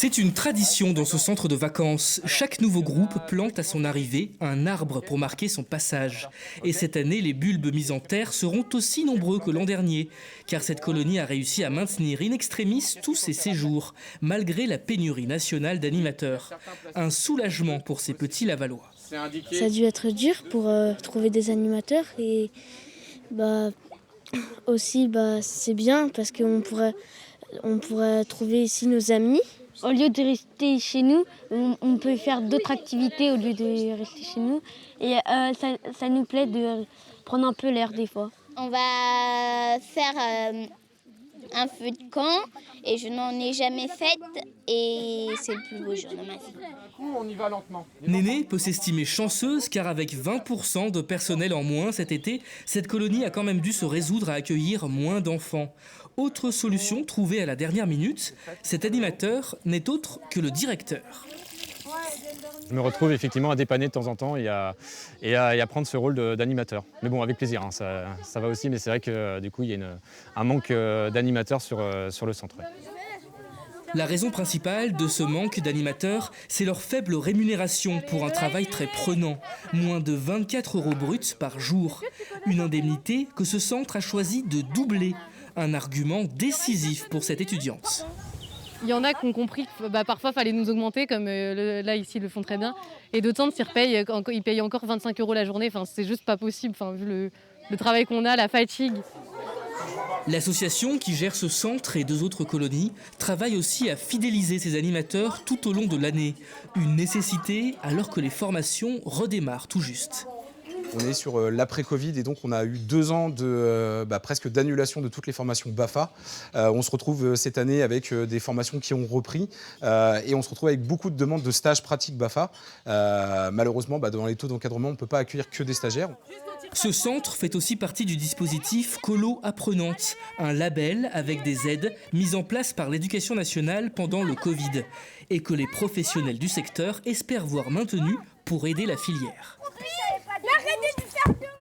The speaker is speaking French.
C'est une tradition dans ce centre de vacances. Chaque nouveau groupe plante à son arrivée un arbre pour marquer son passage. Et cette année, les bulbes mis en terre seront aussi nombreux que l'an dernier, car cette colonie a réussi à maintenir in extremis tous ses séjours, malgré la pénurie nationale d'animateurs. Un soulagement pour ces petits Lavallois. Ça a dû être dur pour trouver des animateurs et aussi c'est bien parce qu'on pourrait trouver ici nos amis. Au lieu de rester chez nous, on peut faire d'autres activités au lieu de rester chez nous. Et ça nous plaît de prendre un peu l'air des fois. On va faire un feu de camp et je n'en ai jamais fait et c'est le plus beau jour de ma vie. On y va lentement. Néné peut s'estimer chanceuse car avec 20% de personnel en moins cet été, cette colonie a quand même dû se résoudre à accueillir moins d'enfants. Autre solution trouvée à la dernière minute, cet animateur n'est autre que le directeur. Je me retrouve effectivement à dépanner de temps en temps et à prendre ce rôle d'animateur. Mais bon, avec plaisir, hein, ça va aussi, mais c'est vrai que du coup, il y a un manque d'animateurs sur le centre. Ouais. La raison principale de ce manque d'animateurs, c'est leur faible rémunération pour un travail très prenant. Moins de 24 € bruts par jour. Une indemnité que ce centre a choisi de doubler. Un argument décisif pour cette étudiante. Il y en a qui ont compris que parfois il fallait nous augmenter, comme là ici ils le font très bien. Et d'autres centres ils payent encore 25 € la journée. Enfin, c'est juste pas possible, vu le travail qu'on a, la fatigue. L'association qui gère ce centre et 2 autres colonies travaille aussi à fidéliser ses animateurs tout au long de l'année. Une nécessité alors que les formations redémarrent tout juste. On est sur l'après-Covid et donc on a eu 2 ans de presque d'annulation de toutes les formations BAFA. On se retrouve cette année avec des formations qui ont repris et on se retrouve avec beaucoup de demandes de stages pratiques BAFA. Malheureusement, dans les taux d'encadrement, on ne peut pas accueillir que des stagiaires. Ce centre fait aussi partie du dispositif Colo Apprenante, un label avec des aides mises en place par l'Éducation nationale pendant le Covid et que les professionnels du secteur espèrent voir maintenu pour aider la filière.